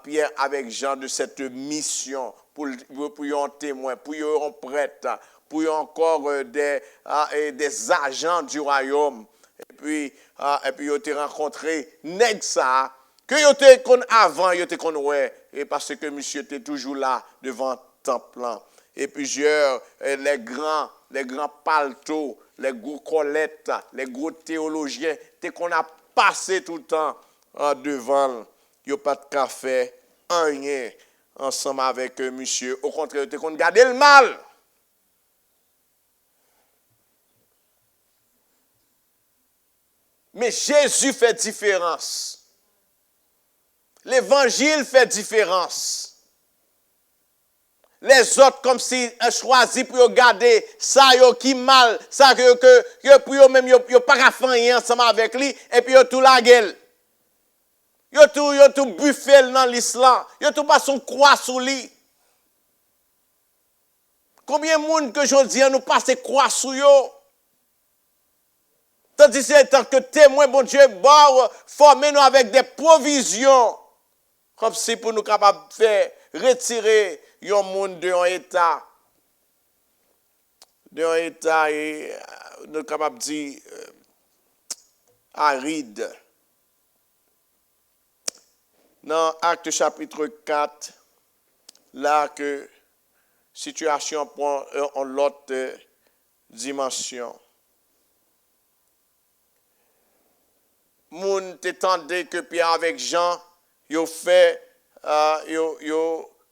Pierre avec Jean de cette mission pour un témoin, pour un prêtre, pour encore des agents du royaume. Et puis il a rencontré nèg ça que il était avant, il était et parce que monsieur était toujours là devant temple là. Et plusieurs, les grands paletots, les gros collettes, les gros théologiens, qu'on a passé tout le temps devant, il n'y a pas de café, rien, ensemble avec monsieur. Au contraire, qu'on gardait le mal. Mais Jésus fait différence. L'évangile fait différence. Les autres, comme si choisi pour garder ça qui mal, ça que pour eux même, ils pas faire ensemble avec lui, et puis ils tout la gueule. Ils tout buffel dans l'islam, ils tout pas son croix sous lui. Combien de monde que je dis, nous passe croix sous eux? Tandis que tant que témoin, bon Dieu, formez-nous avec des provisions, comme si pour nous capables de faire retirer un monde d'un état et nous sommes capables de dire aride. Dans Acte chapitre 4, là que situation prend en l'autre dimension. Moun t'étendait que Pierre avec Jean, yo fait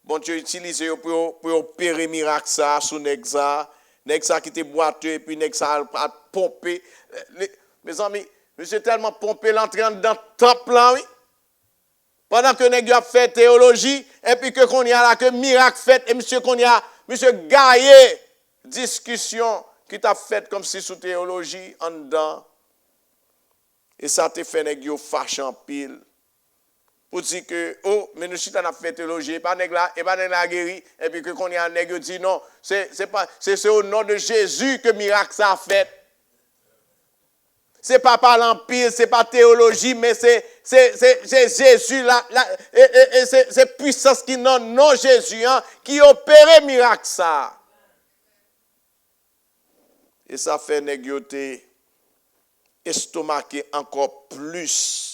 bon Dieu utilisé pour opérer miracle ça sous Nexa qui était boiteux et puis Nexa a pompé. Mes amis, monsieur tellement pompé l'entrée dans le temple là, oui. Pendant que Nexa a fait théologie et puis que qu'on y a là que miracle fait et monsieur Gaillé discussion qui t'a fait comme si sous théologie en dedans. Et ça te fait Nexa fâche en pile. Pour dire que, mais nous sommes en fait théologie, et pas nèg la guéri, et puis que qu'on y a un nèg dit non, c'est au nom de Jésus que miracle ça a fait. C'est pas par l'empire, c'est pas théologie, mais c'est Jésus là, et c'est puissance qui non Jésus hein, qui opère miracle ça. Et ça fait nèg yo te estomaquer encore plus.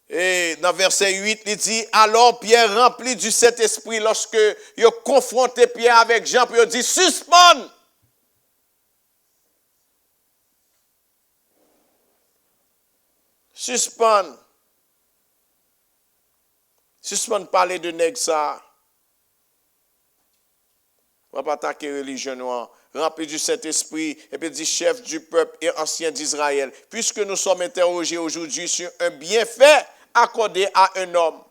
Et dans verset 8, il dit, alors Pierre rempli du Saint-Esprit, lorsque il a confronté Pierre avec Jean, puis il a dit, suspend. Suspend parler de nèg ça. On va pas attaquer religion noire. Rempli du Saint-Esprit, et puis dit chef du peuple et ancien d'Israël. Puisque nous sommes interrogés aujourd'hui sur un bienfait accordé à un homme.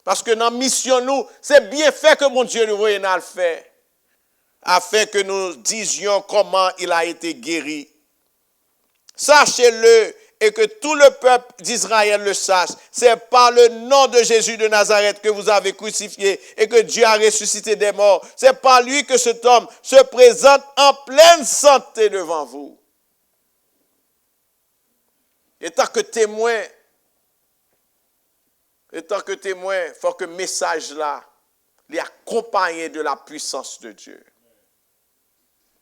Parce que dans la mission, nous, c'est bienfait que mon Dieu nous a fait. Afin que nous disions comment il a été guéri. Sachez-le et que tout le peuple d'Israël le sache. C'est par le nom de Jésus de Nazareth que vous avez crucifié et que Dieu a ressuscité des morts. C'est par lui que cet homme se présente en pleine santé devant vous. Et tant que témoin, il faut que le message là, il est accompagné de la puissance de Dieu.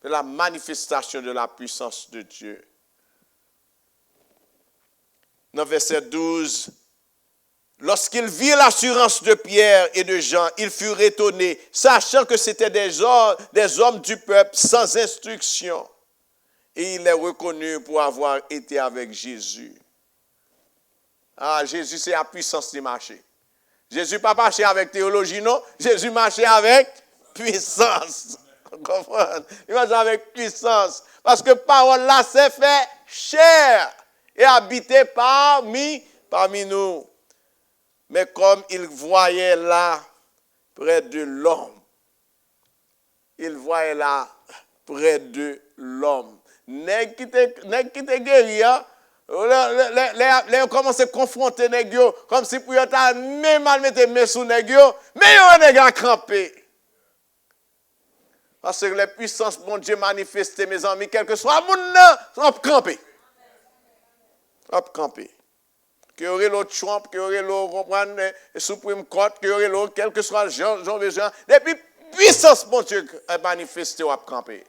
De la manifestation de la puissance de Dieu. Dans verset 12, lorsqu'il vit l'assurance de Pierre et de Jean, il fut étonné, sachant que c'était des hommes du peuple sans instruction. Et il est reconnu pour avoir été avec Jésus. Ah, Jésus, c'est la puissance de marcher. Jésus pas marché avec théologie, non. Jésus marchait avec puissance. Vous comprenez? Il marchait avec puissance. Parce que parole là, c'est fait chair et habité parmi nous. Mais comme il voyait là, près de l'homme, il voyait là, près de l'homme. Nèg qui te guéri, hein? Les commencé à confronter nèg yo comme si pour ta même mal mettre mes sous nèg yo, mais yo nèg a crampé. Parce que les puissances bon Dieu manifestées mes amis, quel que soit moun nan, on crampé. On crampé. Que aurait l'autre Trump, que aurait l'autre comprendre Supreme Court, que aurait l'autre quel que soit Jean Valjean, depuis puissance bon Dieu manifestée on crampé.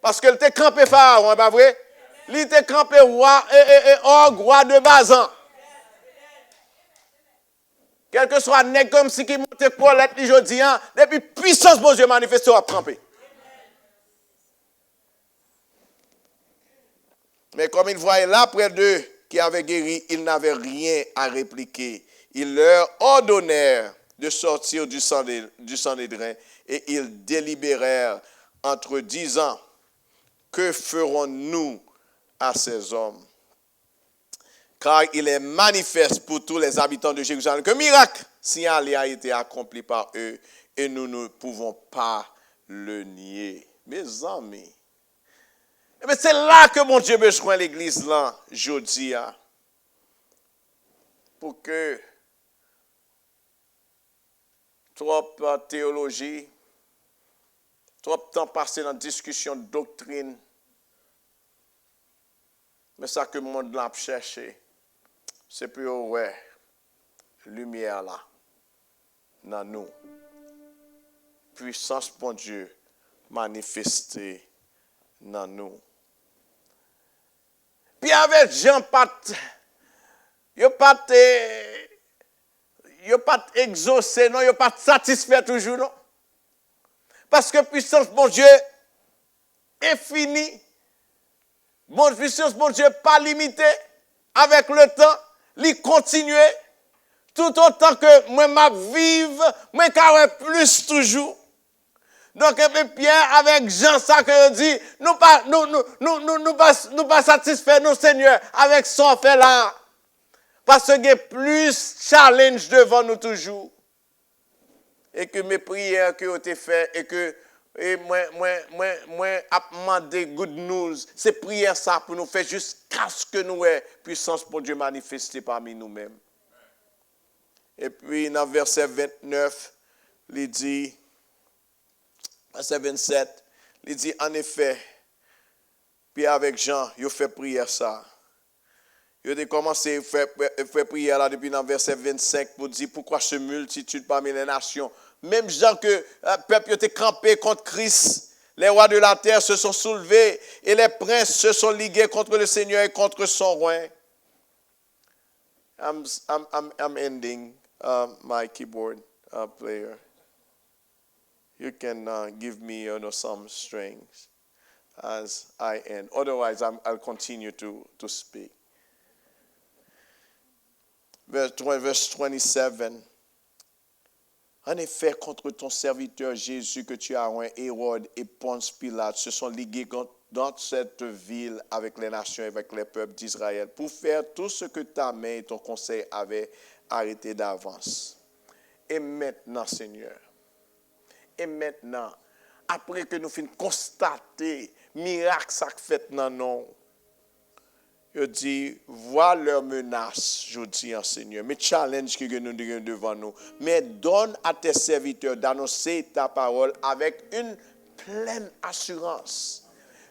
Parce que il était crampé Pharaon, pas vrai? Il était campé roi roi de Bazan. Quel que soit nèg comme si qui monte Colette li jodi depuis puissance bon Dieu manifesté à campé. Mais comme il voyait là près d'eux qui avaient guéri, ils n'avaient rien à répliquer. Ils leur ordonnèrent de sortir du Sanhédrin et ils délibérèrent entre disant, que ferons-nous à ces hommes? Car il est manifeste pour tous les habitants de Jérusalem que miracle signalé a été accompli par eux et nous ne pouvons pas le nier. Mes amis, c'est là que mon Dieu besoin l'église là, jeudi, pour que trop théologie, trop temps passé dans discussion de doctrine, mais ça que le monde l'a cherché, c'est pour ouais, lumière là, dans nous. Puissance pour Dieu manifestée dans nous. Puis avec Jean Pat, il pas exaucé, non, il pas satisfait toujours, non. Parce que puissance bon Dieu est finie. Bon puissance bon Dieu pas limité avec le temps, il continue tout autant que moi m'a vive, moi carré plus toujours. Donc Pierre avec Jean ça que dit nous pas satisfaits nous Seigneur avec son fait là. Parce qu'il y a plus challenge devant nous toujours. Et que mes prières que ont été faites et que moi a demandé good news, c'est prière ça pour nous faire jusqu'à ce que nous ayons puissance pour Dieu manifester parmi nous-mêmes. Et puis dans verset 29, il dit verset 27, il dit en effet, puis avec Jean, il fait prière ça. Il a commencé à faire prière là depuis dans verset 25 pour dire pourquoi ce multitude parmi les nations. Même Jean que le peuple était campé contre Christ. Les rois de la terre se sont soulevés et les princes se sont ligués contre le Seigneur et contre son roi. I'm ending my keyboard player. You can give me some strings as I end. Otherwise, I'll continue to speak. Verse 27. En effet, contre ton serviteur Jésus que tu as oint, Hérode et Ponce Pilate se sont ligués dans cette ville avec les nations et avec les peuples d'Israël pour faire tout ce que ta main et ton conseil avaient arrêté d'avance. Et maintenant, Seigneur, après que nous finissons constater miracle ça fait dans nous, je dis, vois leurs menaces, je dis, Seigneur, mes challenges que nous avons devant nous, mais donne à tes serviteurs d'annoncer ta parole avec une pleine assurance.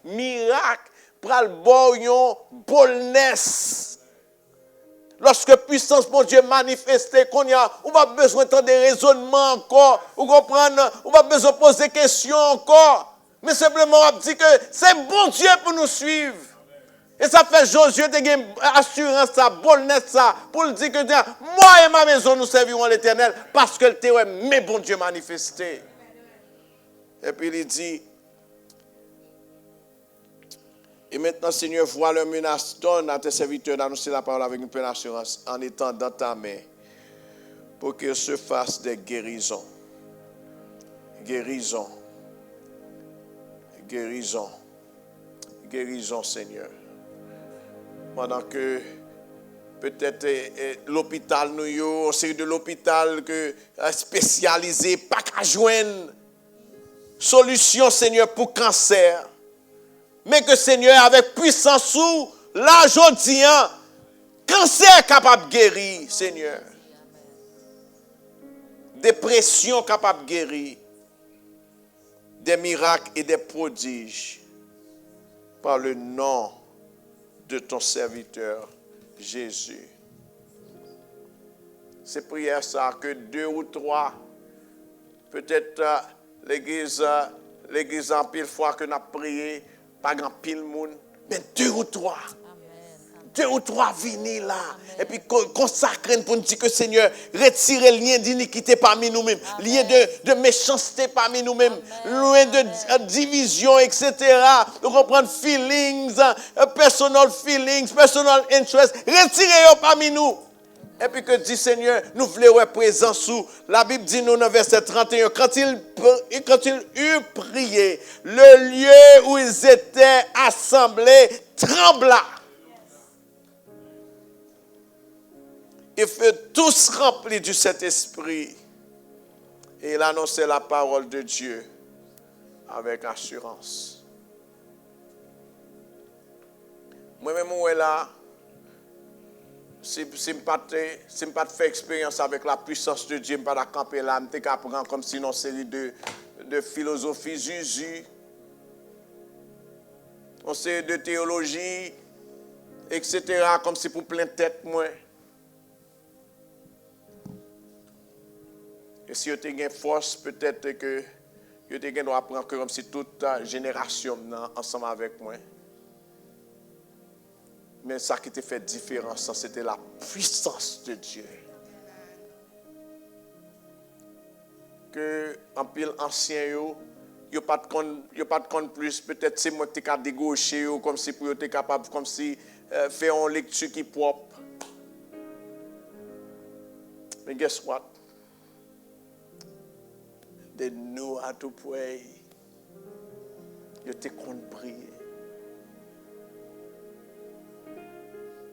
Miracle, pral boyon, boldness. Lorsque puissance, mon Dieu, manifestée, qu'on y a, on va besoin de des raisonnements encore, vous comprenez, on va besoin de poser des questions encore, mais simplement on dit que c'est bon Dieu pour nous suivre. Et ça fait Josué de gagner assurance, ça, boldness, ça, pour le dire que moi et ma maison nous servirons l'Éternel parce que le théorie, mais bon Dieu manifesté. Et puis il dit, Et maintenant, Seigneur, vois leur menace. Donne à tes serviteurs d'annoncer la parole avec une pleine assurance en étant dans ta main pour qu'ils se fassent des guérisons. Guérison. Guérison. Guérison, Seigneur. Pendant que peut-être l'hôpital, nous, c'est de l'hôpital spécialisé, pas qu'à joindre solution, Seigneur, pour cancer. Mais que, Seigneur, avec puissance sous, là, aujourd'hui, cancer capable de guérir, Seigneur. Dépression capable de guérir. Des miracles et des prodiges. Par le nom de ton serviteur, Jésus. C'est prière ça, que 2 ou 3, peut-être l'église en pile fois que nous avons prié, pas grand pile monde, mais 2 ou 3. 2 ou 3 venez là. Amen. Et puis consacrer pour nous dire que Seigneur, retirez le lien d'iniquité parmi nous-mêmes. Lien de méchanceté parmi nous-mêmes. Loin de division, etc. Nous comprenons feelings, personal feelings, personal interest. Retirez-les parmi nous. Et puis que dit Seigneur, nous voulons être présents sous. La Bible dit nous dans verset 31, quand il eut prié, le lieu où ils étaient assemblés trembla. Ils furent tous remplis du Saint-Esprit. Et il annonçait la parole de Dieu avec assurance. Moi-même, je suis là. Si je ne pas faire expérience avec la puissance de Dieu, je ne pas camper là, je ne pas prendre comme si une série de philosophies Jésus, une série de théologie, etc., comme si pour plein tête, moi. Et si vous avez une force, peut-être que vous doit apprendre comme si toute génération ensemble avec moi. Mais ça qui te fait différence, c'était la puissance de Dieu. Que en pile ancien yo pas de compte plus, peut-être c'est moi qui t'ai dégauché comme si pour être capable comme si faire une lecture qui propre. Mais guess what? They knew how to pray. Ils étaient compte prier.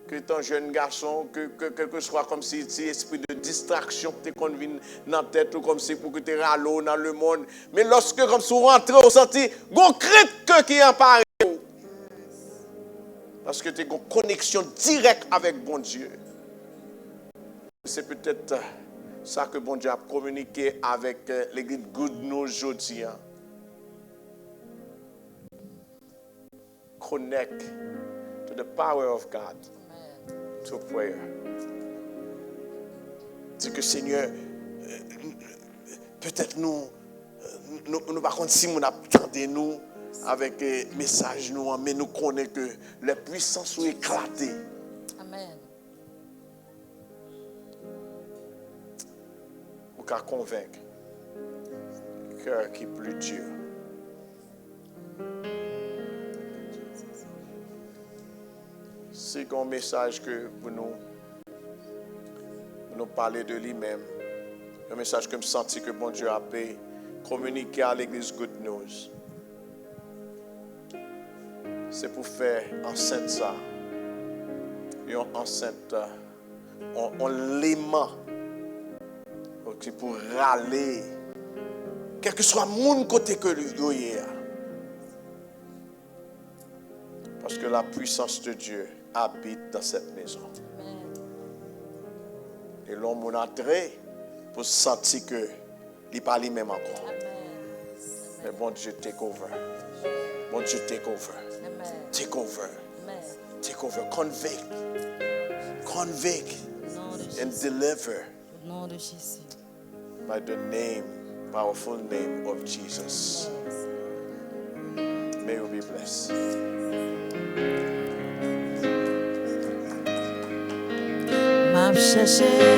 Que ton jeune garçon, que soit comme si esprit de distraction que tu conviens dans la tête ou comme si pour que tu râles dans le monde. Mais lorsque comme si vous rentrez au senti, gon crête qui en parle. Parce que tu as une connexion directe avec bon Dieu. C'est peut-être ça que bon Dieu a communiqué avec l'église Good News aujourd'hui. Connect to the power of God. To prayer. C'est que Seigneur, peut-être nous par contre si nous attendons nous avec message nous, mais nous connaissons que les puissances sont éclatées. Amen. Pour qu'à convaincre le cœur qui est plus dur. C'est un message que pour nous parler de lui-même. Un message que je me sens que bon Dieu a communiqué à l'église Good News. C'est pour faire enceinte ça. Et enceinte, on l'aimant. C'est pour râler. Quel que soit mon côté que lui est. Parce que la puissance de Dieu habite dans cette maison. Amen. Et l'homme est entré pour sentir que il n'est pas lui-même encore. Amen. Mais bon Dieu, take over. Bon Dieu, take over. Amen. Take over. Amen. Take over. Convict. Convict. And deliver. Au nom de Jésus. By the name, powerful name of Jesus. Yes. May you be blessed. M'a cherché.